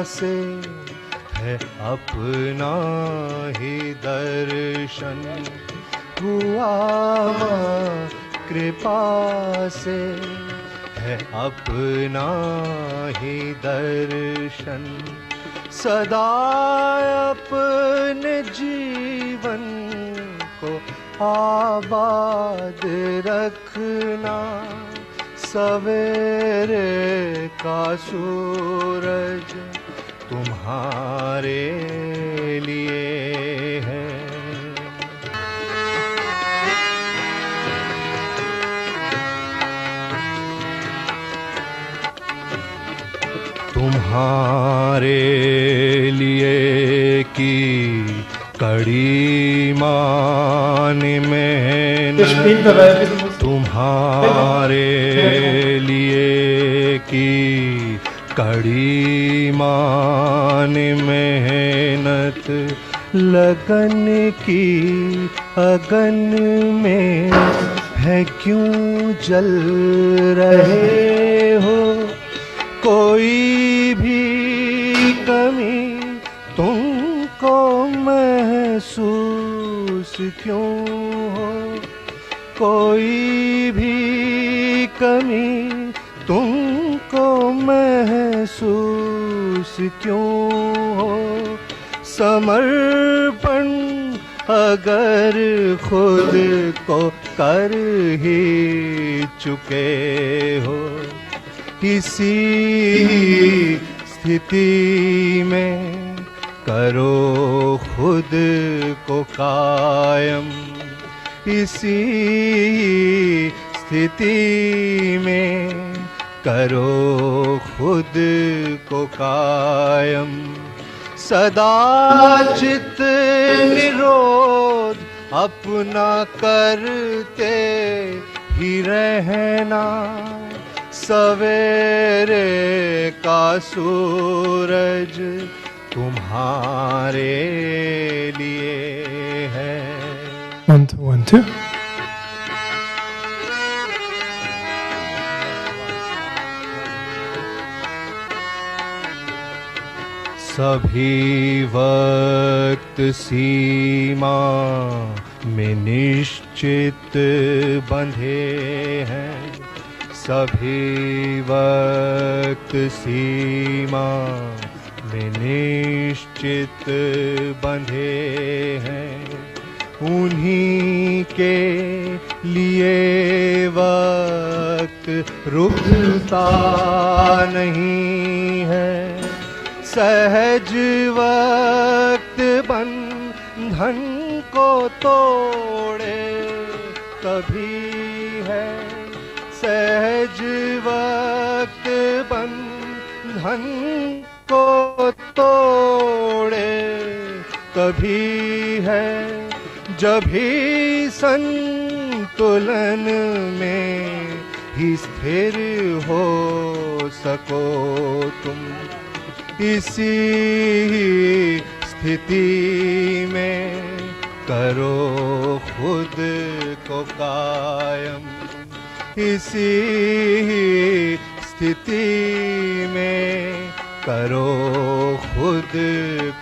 से है अपना ही दर्शन हुआ, माँ कृपा से है अपना ही दर्शन। सदा अपने जीवन को आबाद रखना, सवेरे का सूरज तुम्हारे लिए है। तुम्हारे लिए की कड़ी मान मेहनत, तुम्हारे लिए की कड़ी मान मेहनत, लगन की अगन में है क्यों जल रहे हो। कोई भी कमी तुमको महसूस क्यों हो, कोई भी कमी तुमको महसूस क्यों हो। समर्पण अगर खुद को कर ही चुके हो, इसी स्थिति में करो खुद को कायम, इसी स्थिति में करो खुद को कायम। सदा चित निरोध अपना करते ही रहना, सवेरे का सूरज तुम्हारे लिए है। 1 2 1 2 सभी वक्त सीमा में निश्चित बंधे हैं, सभी वक्त सीमा में निश्चित बंधे हैं। उन्हीं के लिए वक्त रुकता नहीं है, सहज वक्त बंधन को तोड़े कभी है, सहज वक्त बंधन को तोड़े कभी है। जब ही संतुलन में ही स्थिर हो सको तुम, इसी स्थिति में करो खुद को कायम, इसी स्थिति में करो खुद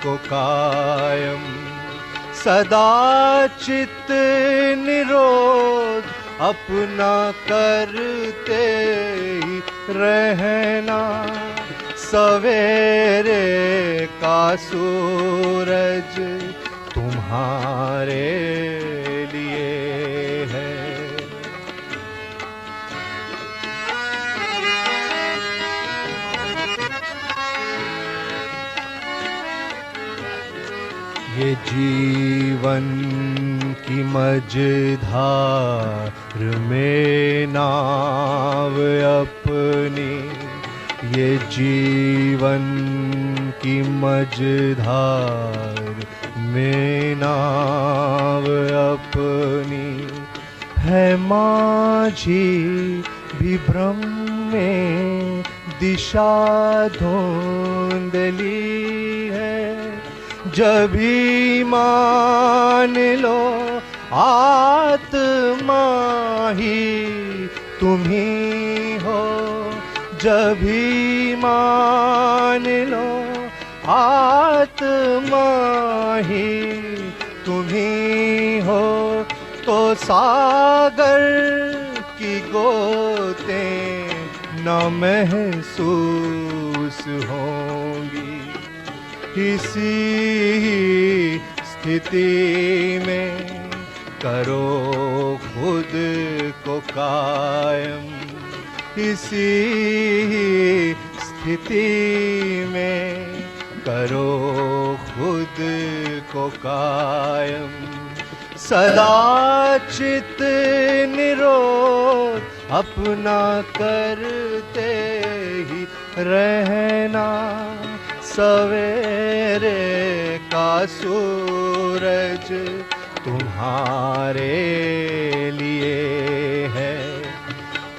को कायम। सदा चित निरोध अपना करते ही रहना, सवेरे का सूरज तुम्हारे लिए है। ये जीवन की मझधार में नाव अपनी, ये जीवन की मझधार में नाव अपनी है। माझी भी भ्रम में दिशा धुंधली है, जब भी मान लो आत्मा ही तुम्ही हो, जब भी मान लो आत्मा ही तुम्ही हो तो सागर की गोतें न महसूस होंगी। इसी स्थिति में करो खुद को कायम, इसी स्थिति में करो खुद को कायम। सदा चित निरोध अपना करते ही रहना, सवेरे का सूरज तुम्हारे लिए है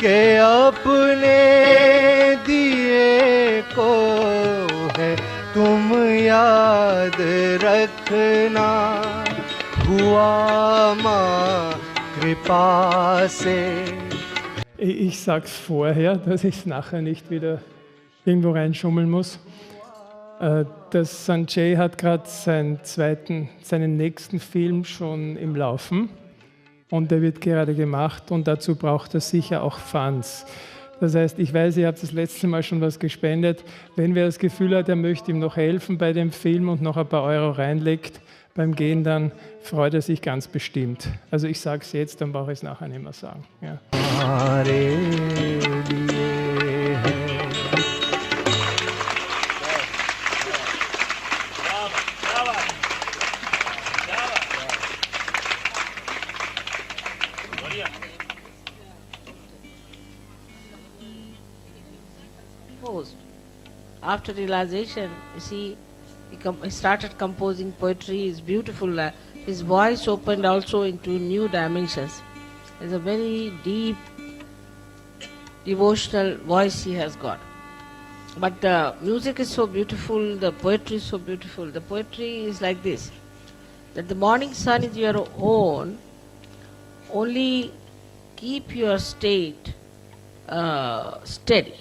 कि अपने दिए को है तुम याद रखना। हुआ माँ कृपा से। Ich sag's vorher, dass ich es nachher nicht wieder irgendwo reinschummeln muss. Das Sanjay hat gerade seinen nächsten Film schon im Laufen und der wird gerade gemacht und dazu braucht er sicher auch Funds. Das heißt, ich weiß, ihr habt das letzte Mal schon was gespendet. Wenn wer das Gefühl hat, er möchte ihm noch helfen bei dem Film und noch ein paar Euro reinlegt beim Gehen, dann freut er sich ganz bestimmt. Also ich sage es jetzt, dann brauche ich es nachher nicht mehr sagen. Ja. After realization, you see, he started composing poetry. It's beautiful. His voice opened also into new dimensions. It's a very deep, devotional voice he has got. But the music is so beautiful, the poetry is so beautiful. The poetry is like this, that the morning sun is your own, only keep your state steady.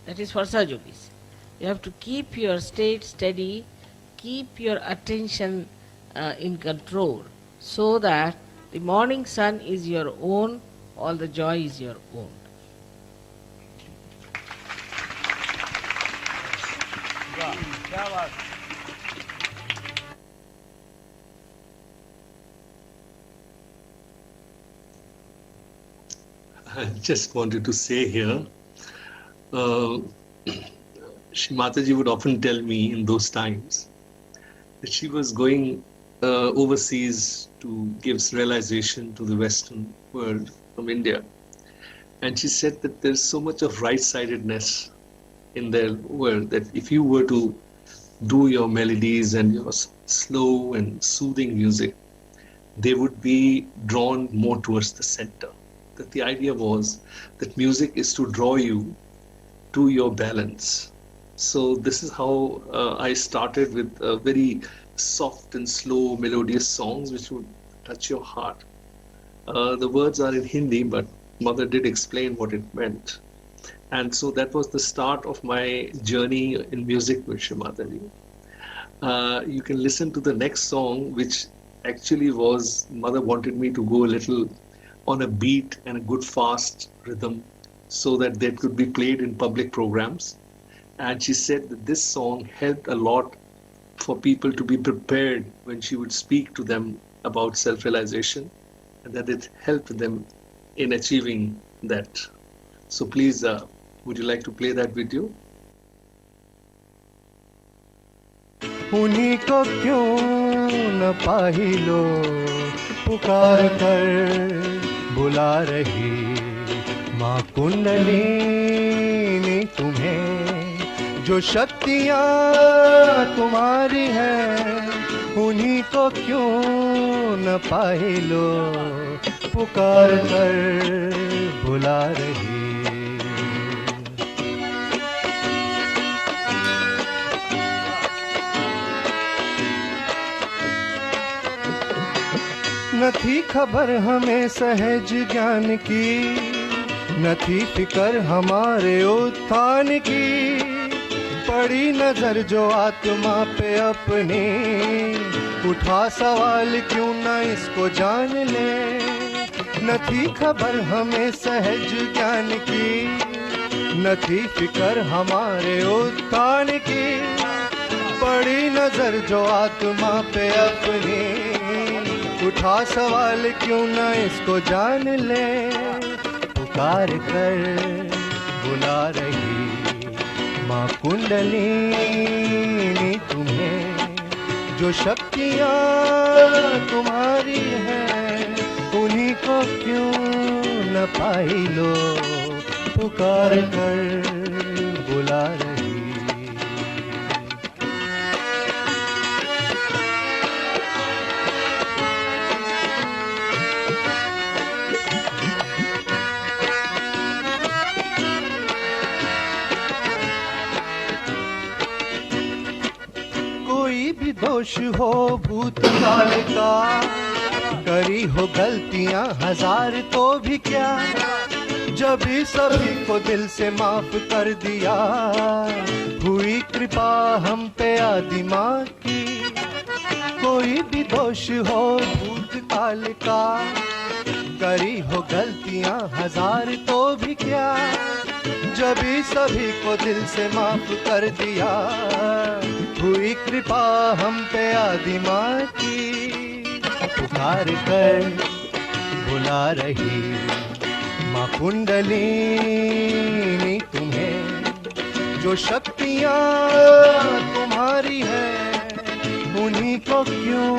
That is for Sahaja Yogis. You have to keep your state steady, keep your attention in control, so that the morning sun is your own, all the joy is your own. I just wanted to say here, Shree Mataji would often tell me in those times that she was going overseas to give realization to the Western world from India. And she said that there's so much of right-sidedness in their world that if you were to do your melodies and your slow and soothing music, they would be drawn more towards the center. That the idea was that music is to draw you to your balance. So this is how I started with very soft and slow melodious songs which would touch your heart. The words are in Hindi, but Mother did explain what it meant. And so that was the start of my journey in music with Shree Mataji. You can listen to the next song, which actually was, Mother wanted me to go a little on a beat and a good fast rhythm so that they could be played in public programs. And she said that this song helped a lot for people to be prepared when she would speak to them about self-realization, and that it helped them in achieving that. So please, would you like to play that video? उन्हीं को क्यों न पाही लो, पुकार कर बुला रही माँ कुंडलिनी तुम्हें। जो शक्तियाँ तुम्हारी हैं उन्हीं को क्यों न पाही लो, पुकार कर बुला रही। न थी खबर हमें सहज ज्ञान की, न थी फिकर हमारे उत्थान की, पड़ी नजर जो आत्मा पे अपनी, उठा सवाल क्यों ना इसको जान ले। न थी खबर हमें सहज ज्ञान की, न थी फिकर हमारे उत्थान की। पड़ी नजर जो आत्मा पे अपनी, उठा सवाल क्यों ना इसको जान ले। पुकार कर बुला रही माँ कुंडलिनी तुम्हें, जो शक्तियाँ तुम्हारी हैं उन्हीं को क्यों न पाई लो। पुकार कर बुला रही। कोई भी दोष हो भूतकाल का, करी हो गलतियां हजार तो भी क्या, जब भी सभी को दिल से माफ कर दिया। हुई कृपा हम पे आदि माँ की। कोई भी दोष हो भूतकाल का, करी हो गलतियां हजार तो भी क्या, जब भी सभी को दिल से माफ कर दिया। हुई कृपा हम पे आदि माँ की। पुकार कर बुला रही माँ कुंडलिनी तुम्हें, जो शक्तियाँ तुम्हारी हैं उन्हीं को क्यों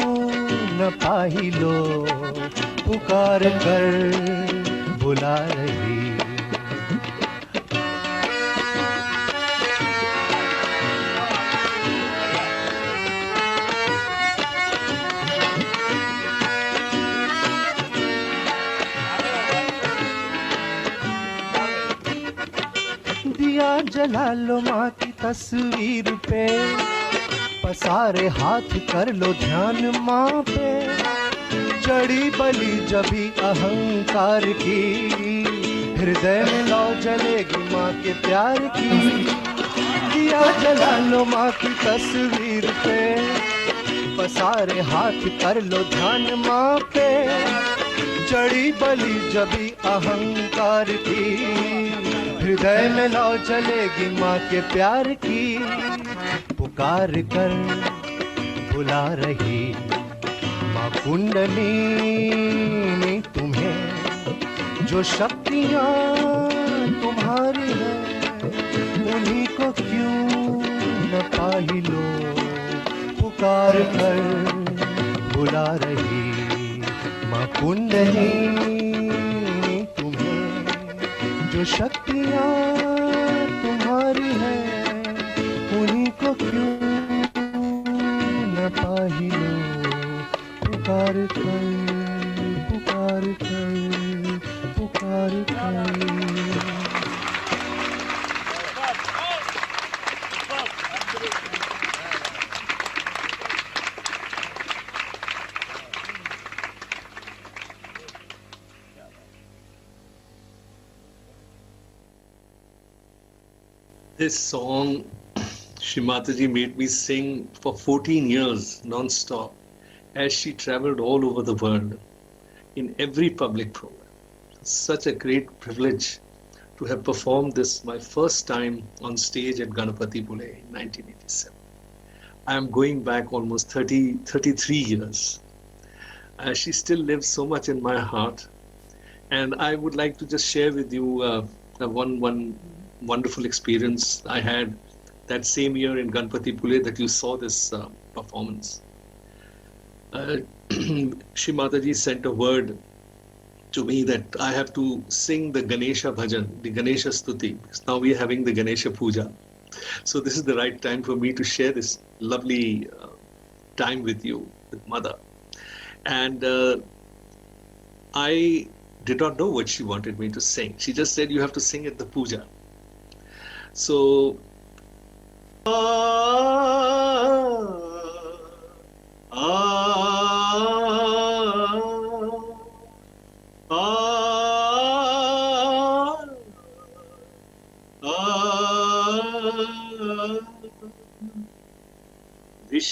न पाही लो। पुकार कर बुला रही। दिया जला लो माँ की तस्वीर पे, पसारे हाथ कर लो ध्यान माँ पे। चढ़ी बलि जभी अहंकार की, हृदय में लौ जलेगी माँ के प्यार की। दिया जला लो माँ की तस्वीर पे, पसारे हाथ कर लो ध्यान माँ पे। चढ़ी बलि जभी अहंकार की, हृदय में लौ जलेगी माँ के प्यार की। पुकार कर बुला रही माँ कुंडलिनी तुम्हें, जो शक्तियाँ तुम्हारी हैं उन्हीं को क्यों न पाही लो। पुकार कर बुला रही माँ कुंडलिनी तुम्हें, जो शक्तियाँ तुम्हारी हैं उन्हीं को क्यों न पाही लो। पुकार कर पुकार कर पुकार कर। This song, Shree Mataji made me sing for 14 years non-stop as she traveled all over the world in every public program. Such a great privilege to have performed this my first time on stage at Ganapati Pule in 1987. I am going back almost 33 years. She still lives so much in my heart, and I would like to just share with you one wonderful experience I had that same year in Ganapati Pule that you saw this performance. Shree Mataji sent a word to me that I have to sing the Ganesha Bhajan, the Ganesha Stuti, because now we are having the Ganesha Puja. So this is the right time for me to share this lovely time with you, with Mother. And I did not know what she wanted me to sing. She just said, you have to sing at the puja. So,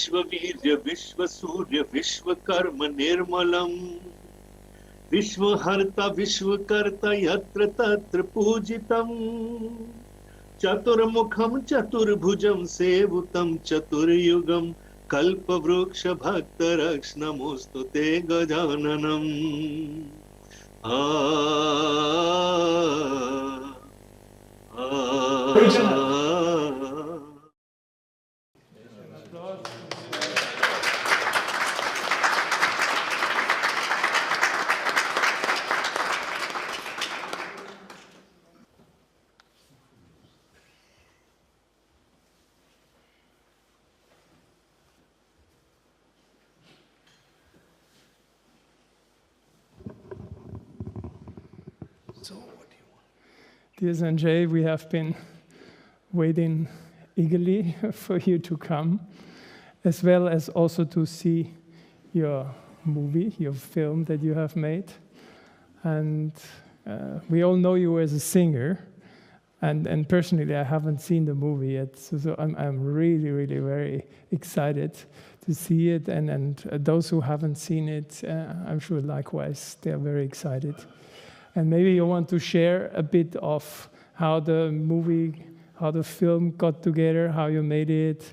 Vishwavirya Vishwasurya Vishwakarma Nirmalam Vishwaharta Vishwakarta Yatra Tatra Pujitam Chaturmukham Chaturbhujam Sevutam Chaturyugam Kalpa Vruksha Bhakta Rakshnamostute Gajananam Dear Sanjay, we have been waiting eagerly for you to come, as well as also to see your movie, your film that you have made. And we all know you as a singer, and personally I haven't seen the movie yet, so I'm really, really very excited to see it, and those who haven't seen it, I'm sure likewise, they are very excited. And maybe you want to share a bit of how the movie, how the film got together, how you made it.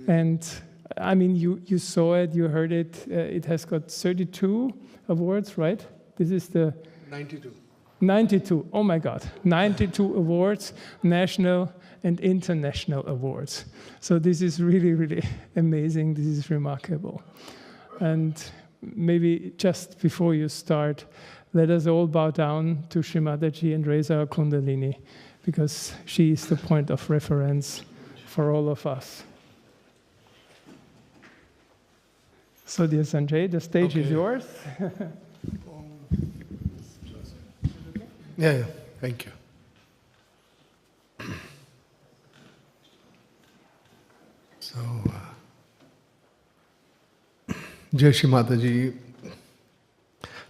And I mean, you saw it, you heard it. It has got 32 awards, right? This is the 92. 92, oh my God, 92 awards, national and international awards. So this is really, really amazing. This is remarkable. And maybe just before you start, let us all bow down to Shree Mataji and raise our Kundalini, because she is the point of reference for all of us. So, dear Sanjay, the stage is yours. Yeah, thank you. So, Jai Shree Mataji.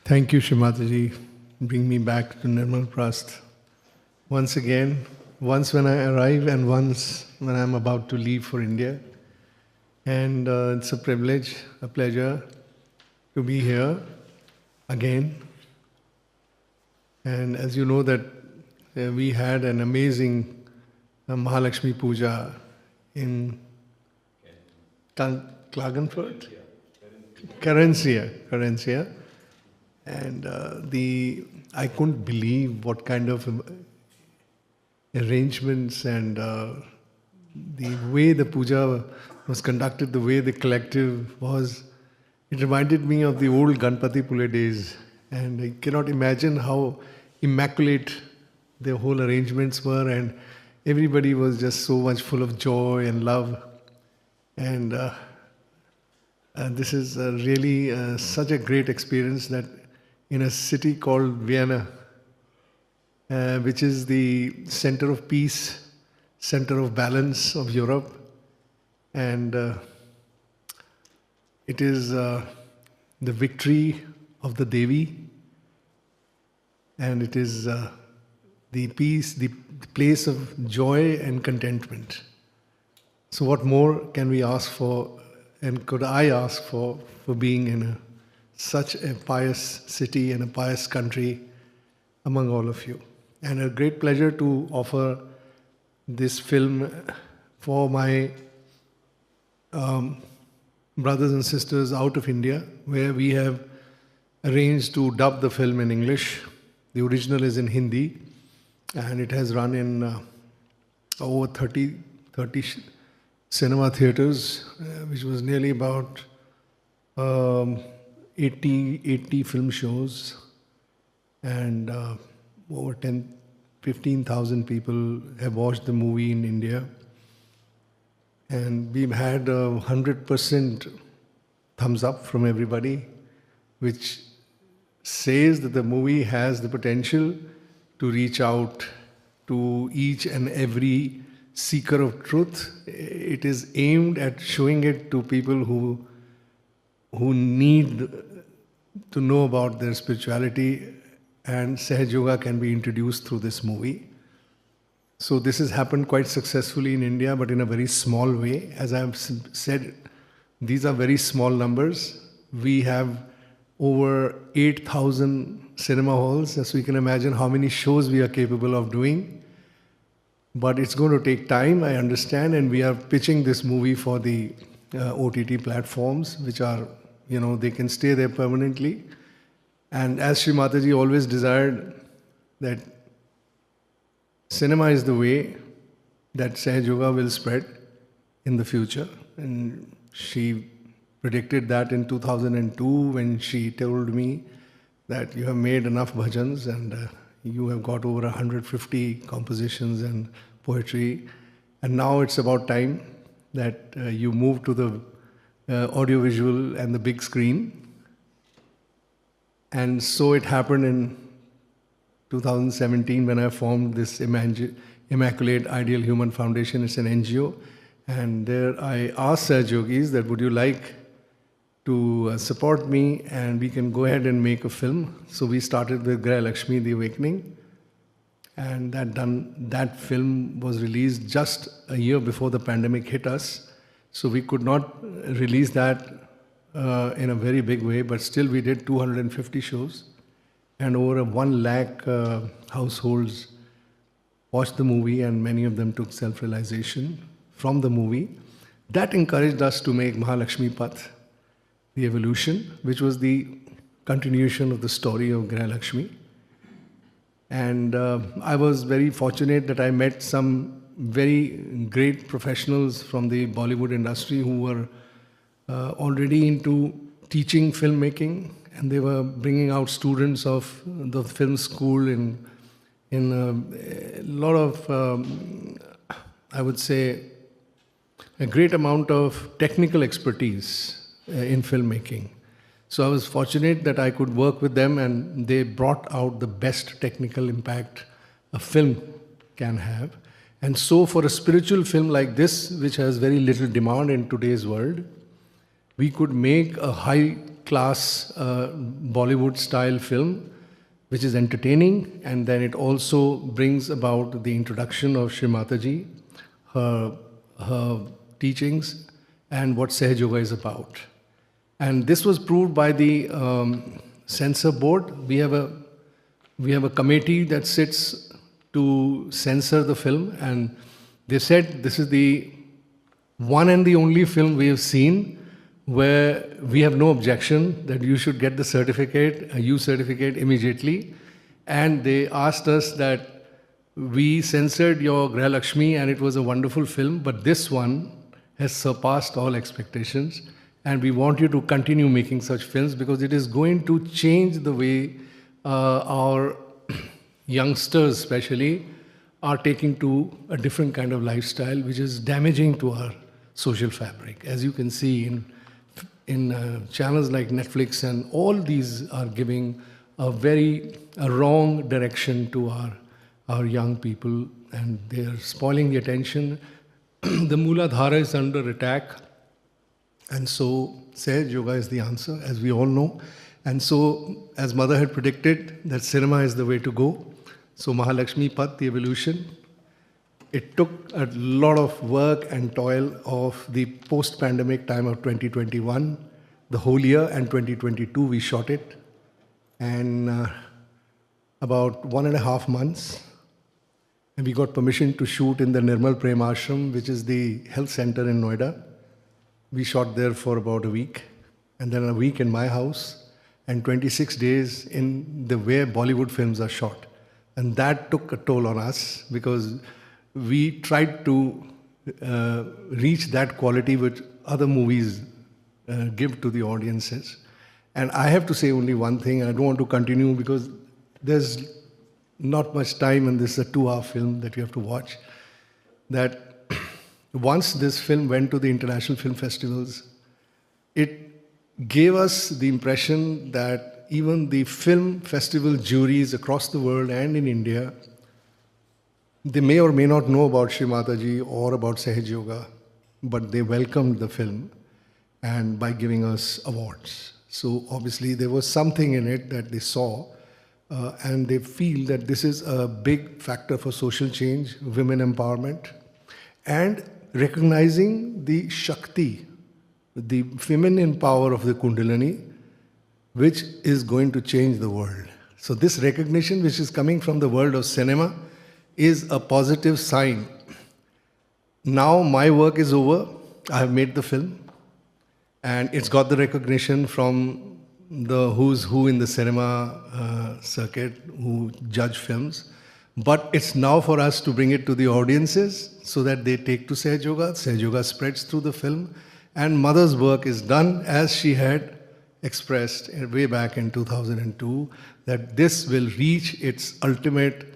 Thank you, Shree Mataji. Bring me back to Nirmal Prasth. Once again, once when I arrive and once when I'm about to leave for India. And it's a privilege, a pleasure to be here again. And as you know that we had an amazing Mahalakshmi Puja in Klagenfurt? Carencia. And I couldn't believe what kind of arrangements and the way the puja was conducted, the way the collective was. It reminded me of the old Ganpati Pule days, and I cannot imagine how immaculate the whole arrangements were, and everybody was just so much full of joy and love. And this is really such a great experience that in a city called Vienna, which is the center of peace, center of balance of Europe, and it is the victory of the Devi, and it is the peace, the place of joy and contentment. So what more can we ask for, and could I ask for being in such a pious city and a pious country among all of you. And a great pleasure to offer this film for my brothers and sisters out of India, where we have arranged to dub the film in English. The original is in Hindi, and it has run in over 30 cinema theaters, which was nearly about 80 film shows, and over 15,000 people have watched the movie in India. And we've had 100% thumbs up from everybody, which says that the movie has the potential to reach out to each and every seeker of truth. It is aimed at showing it to people who need to know about their spirituality, and Sahaja Yoga can be introduced through this movie. So this has happened quite successfully in India, but in a very small way. As I have said these are very small numbers. We have over 8,000 cinema halls, so you can imagine how many shows we are capable of doing. But it's going to take time, I understand, and we are pitching this movie for the OTT platforms, which are, they can stay there permanently. And as Shree Mataji always desired, that cinema is the way that Sahaja Yoga will spread in the future. And she predicted that in 2002 when she told me that you have made enough bhajans and you have got over 150 compositions and poetry. And now it's about time that you move to the audiovisual and the big screen. And so it happened in 2017 when I formed this Immaculate Ideal Human Foundation. It's an NGO. And there I asked Sahaja Yogis that would you like to support me and we can go ahead and make a film. So we started with Graha Lakshmi, The Awakening. And that film was released just a year before the pandemic hit us. So we could not release that in a very big way, but still we did 250 shows. And over 1 lakh households watched the movie, and many of them took self-realization from the movie. That encouraged us to make Mahalakshmi Path, The Evolution, which was the continuation of the story of Graha Lakshmi. And I was very fortunate that I met some very great professionals from the Bollywood industry who were already into teaching filmmaking, and they were bringing out students of the film school in a lot of, I would say, a great amount of technical expertise in filmmaking. So I was fortunate that I could work with them, and they brought out the best technical impact a film can have. And so for a spiritual film like this, which has very little demand in today's world, we could make a high-class Bollywood-style film, which is entertaining, and then it also brings about the introduction of Shree Mataji, her teachings, and what Sahaja Yoga is about. And this was proved by the censor board. We have a committee that sits to censor the film, and they said this is the one and the only film we have seen where we have no objection that you should get the certificate, a U certificate immediately. And they asked us that we censored your Graha Lakshmi and it was a wonderful film, but this one has surpassed all expectations. And we want you to continue making such films because it is going to change the way our youngsters especially are taking to a different kind of lifestyle, which is damaging to our social fabric. As you can see in channels like Netflix, and all these are giving a wrong direction to our young people, and they are spoiling the attention. The Mooladhara is under attack. And so Sahaja Yoga is the answer, as we all know. And so, as Mother had predicted, that cinema is the way to go. So Mahalakshmi Path, The Evolution, it took a lot of work and toil of the post-pandemic time of 2021, the whole year, and 2022 we shot it. And about 1.5 months, and we got permission to shoot in the Nirmal Prasth Ashram, which is the health center in Noida. We shot there for about a week, and then a week in my house, and 26 days in the way Bollywood films are shot. And that took a toll on us because we tried to reach that quality which other movies give to the audiences. And I have to say only one thing, and I don't want to continue because there's not much time and this is a 2-hour film that you have to watch, that once this film went to the international film festivals, it gave us the impression that even the film festival juries across the world and in India, they may or may not know about Shree Mataji or about Sahaja Yoga, but they welcomed the film and by giving us awards. So obviously there was something in it that they saw, and they feel that this is a big factor for social change, women empowerment, and recognizing the Shakti, the feminine power of the Kundalini, which is going to change the world. So this recognition, which is coming from the world of cinema, is a positive sign. Now my work is over. I have made the film, and it's got the recognition from the who's who in the cinema circuit who judge films. But it's now for us to bring it to the audiences so that they take to Sahaja Yoga. Sahaja Yoga spreads through the film, and Mother's work is done as she had expressed way back in 2002, that this will reach its ultimate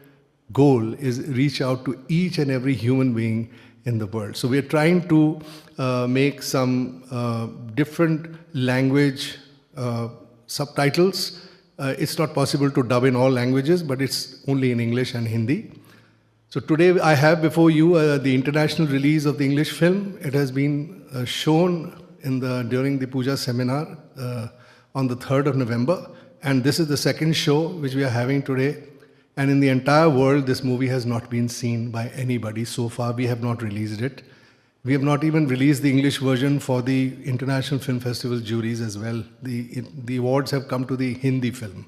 goal, is reach out to each and every human being in the world. So we are trying to make some different language subtitles. It's not possible to dub in all languages, but it's only in English and Hindi. So today I have before you the international release of the English film. It has been shown during the Puja seminar on the 3rd of November. And this is the second show which we are having today. And in the entire world, this movie has not been seen by anybody so far. We have not released it. We have not even released the English version for the International Film Festival juries as well. The awards have come to the Hindi film.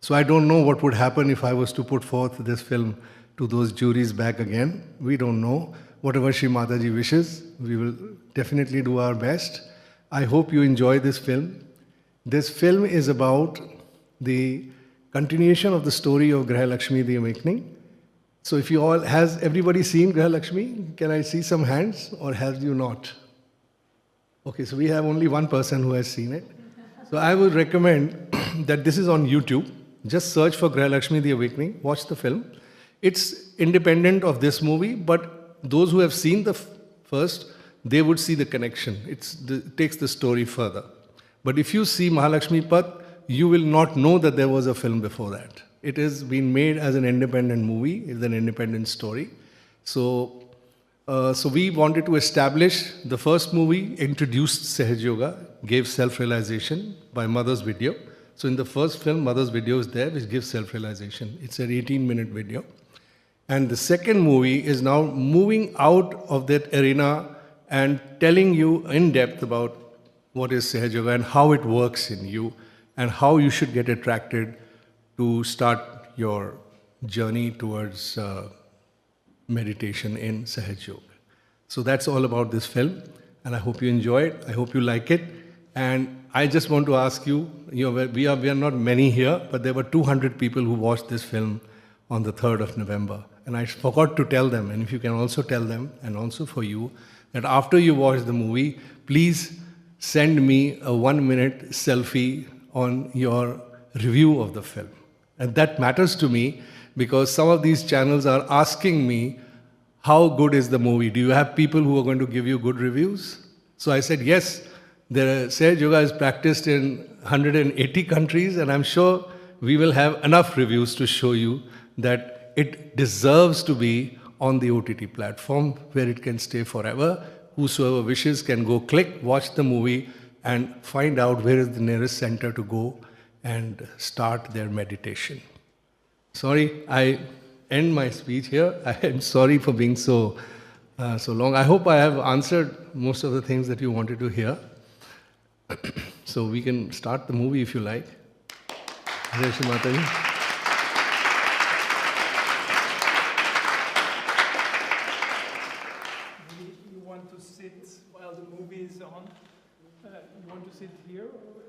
So I don't know what would happen if I was to put forth this film to those juries back again. We don't know. Whatever Shree Mataji wishes, we will definitely do our best. I hope you enjoy this film. This film is about the continuation of the story of Graha Lakshmi, the awakening. So if you all, has everybody seen Graha Lakshmi? Can I see some hands, or have you not? Okay, so we have only one person who has seen it. So I would recommend that this is on YouTube. Just search for Graha Lakshmi, the awakening, watch the film. It's independent of this movie, but those who have seen the first, they would see the connection. It takes the story further. But if you see Mahalakshmi Path, you will not know that there was a film before that. It has been made as an independent movie, it's an independent story. So we wanted to establish, the first movie introduced Sahaja Yoga, gave self-realization by Mother's video. So in the first film, Mother's video is there, which gives self-realization. It's an 18-minute video. And the second movie is now moving out of that arena and telling you in depth about what is Sahaja Yoga and how it works in you and how you should get attracted to start your journey towards meditation in Sahaja Yoga. So that's all about this film, and I hope you enjoy it. I hope you like it. And I just want to ask you, we are not many here, but there were 200 people who watched this film on the 3rd of November. And I forgot to tell them, and if you can also tell them, and also for you, that after you watch the movie, please send me a 1-minute selfie on your review of the film. And that matters to me because some of these channels are asking me, how good is the movie? Do you have people who are going to give you good reviews? So I said, yes, Sahaja Yoga is practiced in 180 countries, and I'm sure we will have enough reviews to show you that it deserves to be on the OTT platform where it can stay forever. Whosoever wishes can go click, watch the movie, and find out where is the nearest center to go and start their meditation. Sorry, I end my speech here. I am sorry for being so long. I hope I have answered most of the things that you wanted to hear. So we can start the movie if you like. Shree Mataji. You want to sit while the movie is on? You want to sit here or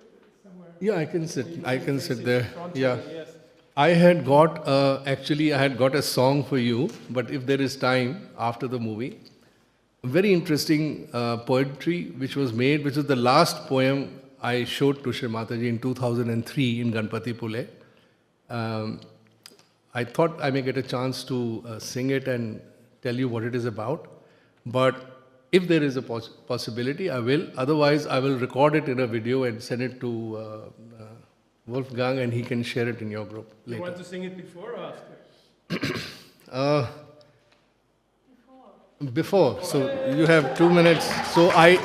somewhere? Yeah, I can sit. I can sit there. Yeah. Yes. I had got a song for you, but if there is time after the movie, a very interesting poetry which was made, which was the last poem I showed to Shree Mataji in 2003 in Ganpati Pule. I thought I may get a chance to sing it and tell you what it is about, but if there is a possibility, I will. Otherwise, I will record it in a video and send it to Wolfgang, and he can share it in your group later. You want to sing it before or after? Before. So you have 2 minutes. So I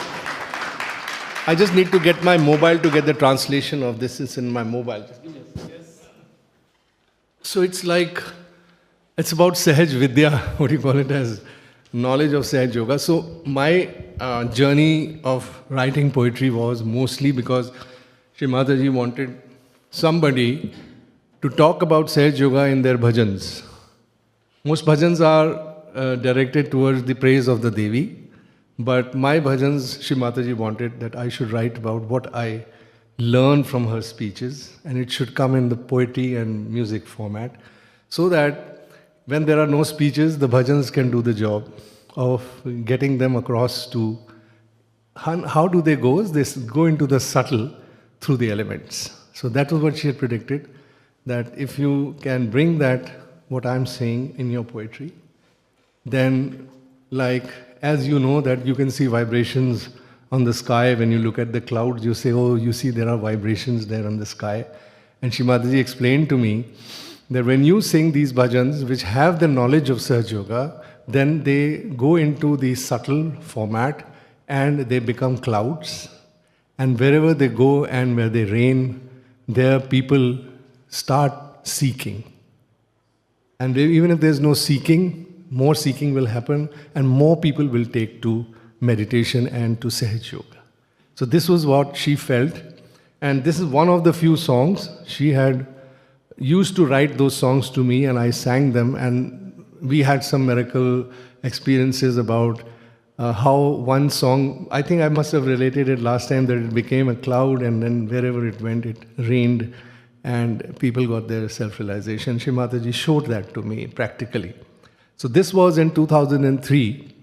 just need to get my mobile to get the translation of this. It's in my mobile. Just give me a second. Yes. So it's about Sahaj Vidya, what do you call it as? knowledge of Sahaja Yoga. So my journey of writing poetry was mostly because Shree Mataji wanted somebody to talk about Sahaja Yoga in their bhajans. Most bhajans are directed towards the praise of the Devi, but my bhajans, Shree Mataji wanted that I should write about what I learned from her speeches, and it should come in the poetry and music format, so that when there are no speeches, the bhajans can do the job of getting them across to how do they go? They go into the subtle through the elements. So that was what she had predicted, that if you can bring that, what I'm saying in your poetry, then like, as you know that you can see vibrations on the sky, when you look at the clouds, you say, oh, you see there are vibrations there on the sky. And Shree Mataji explained to me that when you sing these bhajans, which have the knowledge of Sahaja Yoga, then they go into the subtle format and they become clouds. And wherever they go and where they reign, there people start seeking. And even if there's no seeking, more seeking will happen and more people will take to meditation and to Sahaja Yoga. So this was what she felt. And this is one of the few songs. She had used to write those songs to me and I sang them, and we had some miracle experiences about how one song, I think I must have related it last time, that it became a cloud and then wherever it went, it rained and people got their self-realization. Shree Mataji showed that to me practically. So this was in 2003.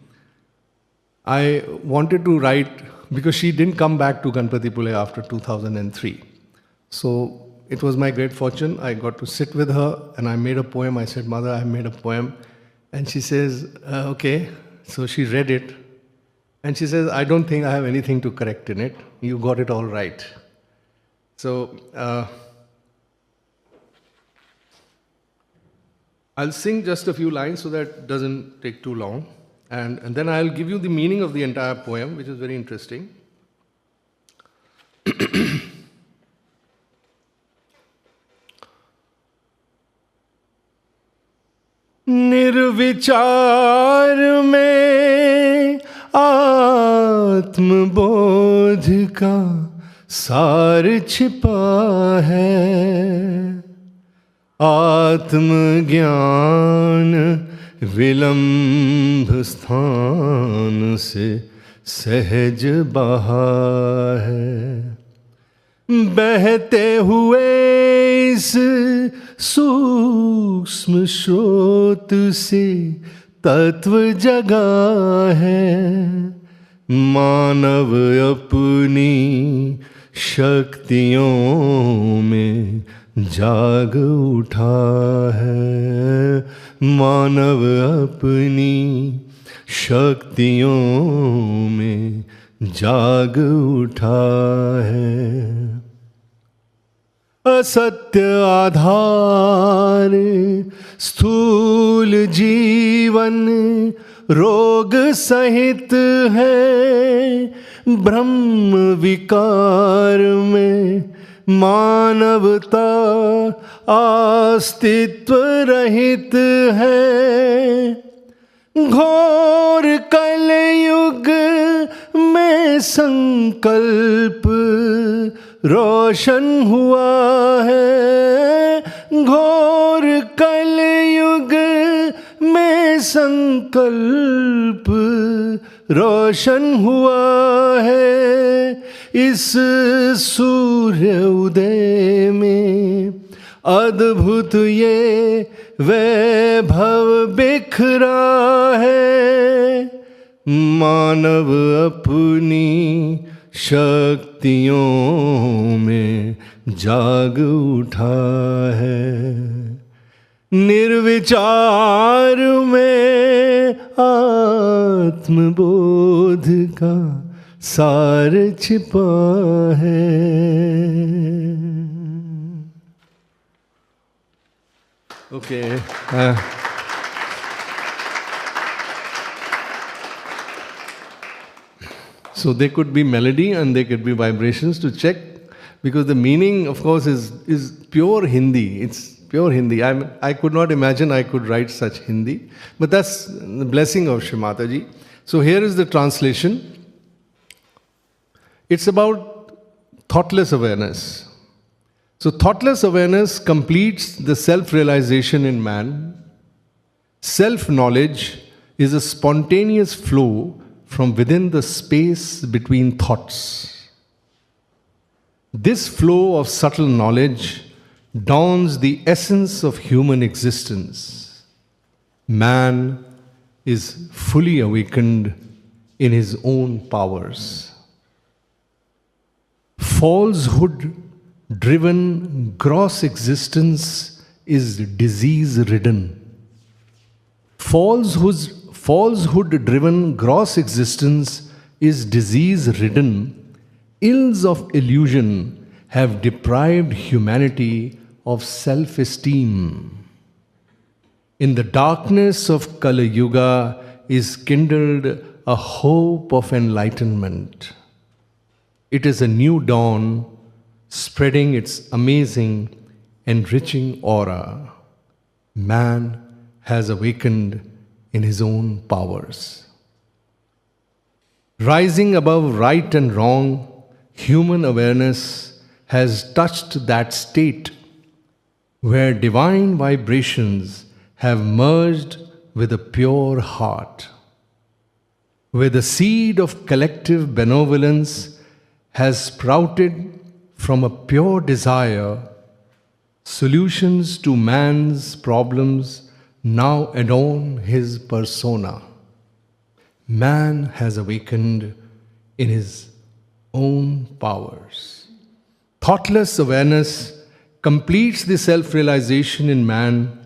I wanted to write, because she didn't come back to Ganpatipule after 2003. So it was my great fortune. I got to sit with her and I made a poem. I said, Mother, I made a poem. And she says, okay. So she read it. And she says, I don't think I have anything to correct in it. You got it all right. So I'll sing just a few lines so that it doesn't take too long. And then I'll give you the meaning of the entire poem, which is very interesting. निर्विचार में आत्मबोध का सार छिपा है, आत्मज्ञान विलंब स्थान से सहज बहा है, बहते हुए इस सूक्ष्म स्रोत से तत्व जगा है, मानव अपनी शक्तियों में जाग उठा है, मानव अपनी शक्तियों में जाग उठा है। असत्य आधार स्थूल जीवन रोग सहित है, ब्रह्म विकार में मानवता अस्तित्व रहित है, घोर कलयुग में संकल्प रोशन हुआ है, घोर कलयुग में संकल्प रोशन हुआ है, इस सूर्य उदय में अद्भुत ये वैभव बिखरा है, मानव अपनी शक्तियों में जाग उठा है, निर्विचार में आत्मबोध का सार छिपा है। Okay. So there could be melody and there could be vibrations to check, because the meaning, of course, is pure Hindi. It's pure Hindi. I could not imagine I could write such Hindi, but that's the blessing of Shree Mataji. So here is the translation. It's about thoughtless awareness. So thoughtless awareness completes the self-realization in man. Self-knowledge is a spontaneous flow from within the space between thoughts. This flow of subtle knowledge dawns the essence of human existence. Man is fully awakened in his own powers. Falsehood-driven gross existence is disease-ridden. Falsehood-driven gross existence is disease-ridden. Ills of illusion have deprived humanity of self-esteem. In the darkness of Kali Yuga is kindled a hope of enlightenment. It is a new dawn spreading its amazing, enriching aura. Man has awakened in his own powers. Rising above right and wrong, human awareness has touched that state where divine vibrations have merged with a pure heart, where the seed of collective benevolence has sprouted from a pure desire. Solutions to man's problems now adorn his persona. Man has awakened in his own powers. Thoughtless awareness completes the self-realization in man.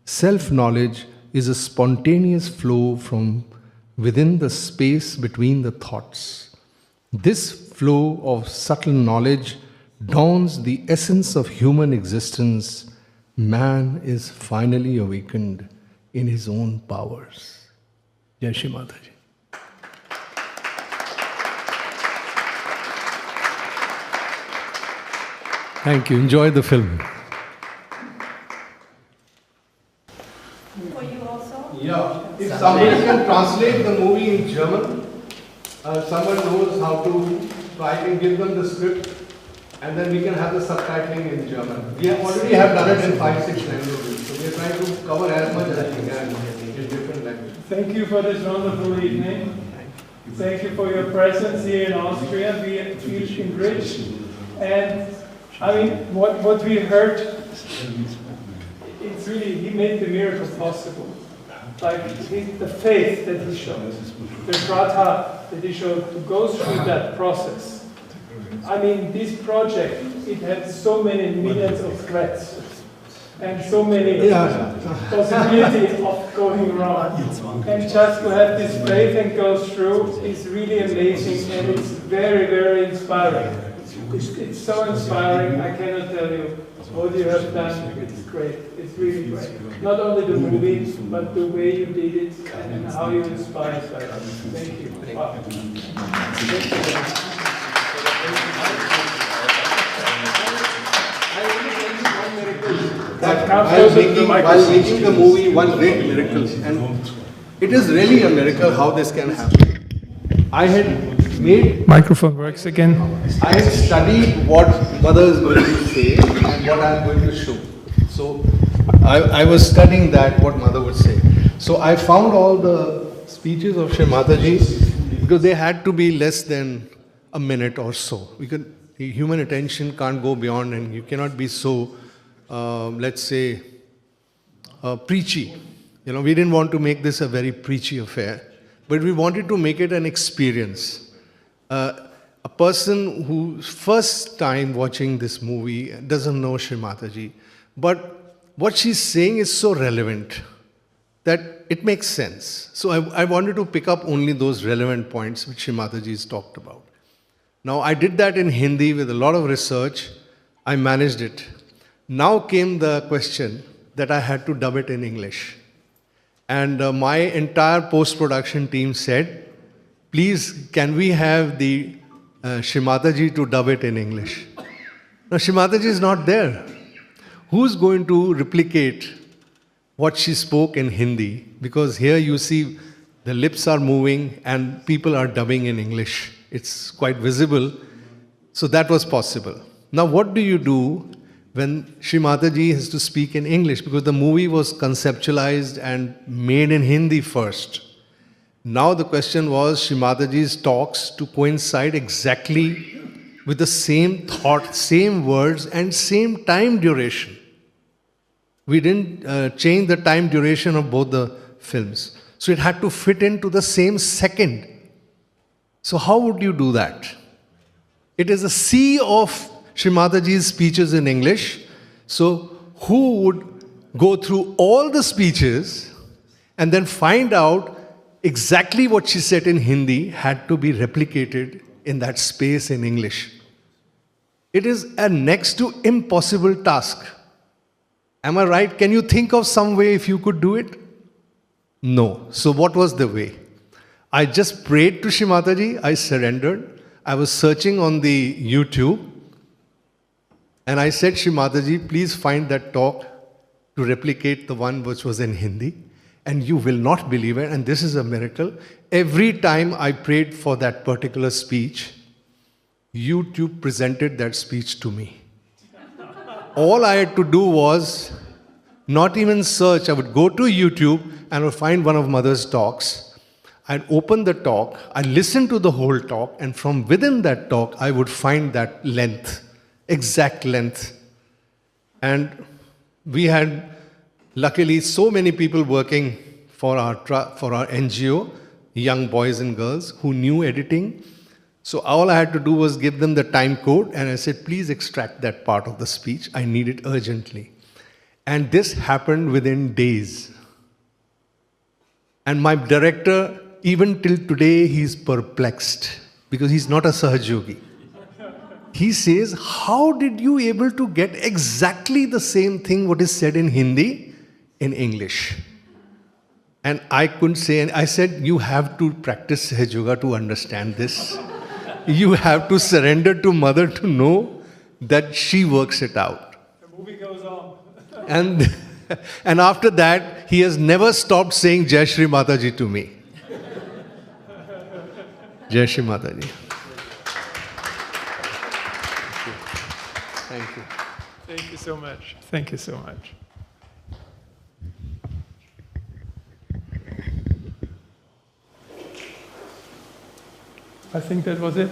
Self-knowledge is a spontaneous flow from within the space between the thoughts. This flow of subtle knowledge dawns the essence of human existence. Man is finally awakened in his own powers. Jai Shree Mataji. Thank you. Enjoy the film. For you also? Yeah. If somebody can translate the movie in German, someone knows how to, so I can give them the script and then we can have the subtitling in German. We already have done it in 5-6 languages, so we are trying to cover as much as we can in different languages. Thank you for this wonderful evening. Thank you for your presence here in Austria. We feel enriched. And I mean, what we heard, it's really, he made the miracle possible. Like the faith that he showed, the shraddha that he showed to go through that process. I mean, this project, it had so many millions of threats and so many possibilities of going wrong. And just to have this faith and go through is really amazing, and it's very, very inspiring. It's so inspiring, I cannot tell you what you have done. It's great, it's really great. Not only the movie, but the way you did it and how you inspired by us. Thank you. Wow. Thank you. While making the movie, one great miracle, and it is really a miracle how this can happen. I had made... Microphone works again. I had studied what Mother is going to say and what I am going to show. So I was studying that, what Mother would say. So I found all the speeches of Shree Mataji, because they had to be less than a minute or so. The human attention can't go beyond, and you cannot be so, let's say, preachy. You know, we didn't want to make this a very preachy affair, but we wanted to make it an experience. A person who's first time watching this movie doesn't know Shree Mataji, but what she's saying is so relevant that it makes sense. So I wanted to pick up only those relevant points which Shree Mataji has talked about. Now, I did that in Hindi with a lot of research. I managed it. Now came the question that I had to dub it in English. And my entire post-production team said, please, can we have the Shree Mataji to dub it in English? Now, Shree Mataji is not there. who's going to replicate what she spoke in Hindi? Because here you see the lips are moving and people are dubbing in English. It's quite visible. So that was possible. Now what do you do when Shree Mataji has to speak in English? Because the movie was conceptualized and made in Hindi first. Now the question was Shree Mataji's talks to coincide exactly with the same thought, same words and same time duration. We didn't change the time duration of both the films. So it had to fit into the same second. So how would you do that? It is a sea of Shree Mataji's speeches in English. So who would go through all the speeches and then find out exactly what she said in Hindi had to be replicated in that space in English? It is a next to impossible task. Am I right? Can you think of some way if you could do it? No. So what was the way? I just prayed to Shree Mataji, I surrendered. I was searching on the YouTube and I said, Shree Mataji, please find that talk to replicate the one which was in Hindi. And you will not believe it, and this is a miracle. Every time I prayed for that particular speech, YouTube presented that speech to me. All I had to do was not even search. I would go to YouTube and I would find one of Mother's talks. I'd open the talk, I'd listen to the whole talk, and from within that talk, I would find that length, exact length. And we had, luckily, so many people working for our NGO, young boys and girls who knew editing. So all I had to do was give them the time code, and I said, please extract that part of the speech. I need it urgently. And this happened within days. And my director, even till today, he's perplexed because he's not a Sahaja Yogi. He says, how did you able to get exactly the same thing what is said in Hindi in English? And I couldn't say, and I said, you have to practice Sahaja Yoga to understand this. You have to surrender to Mother to know that she works it out. The movie goes on. And after that, he has never stopped saying Jai Shree Mataji to me. Jai Shree Mataji. Thank you. Thank you so much. Thank you so much. I think that was it.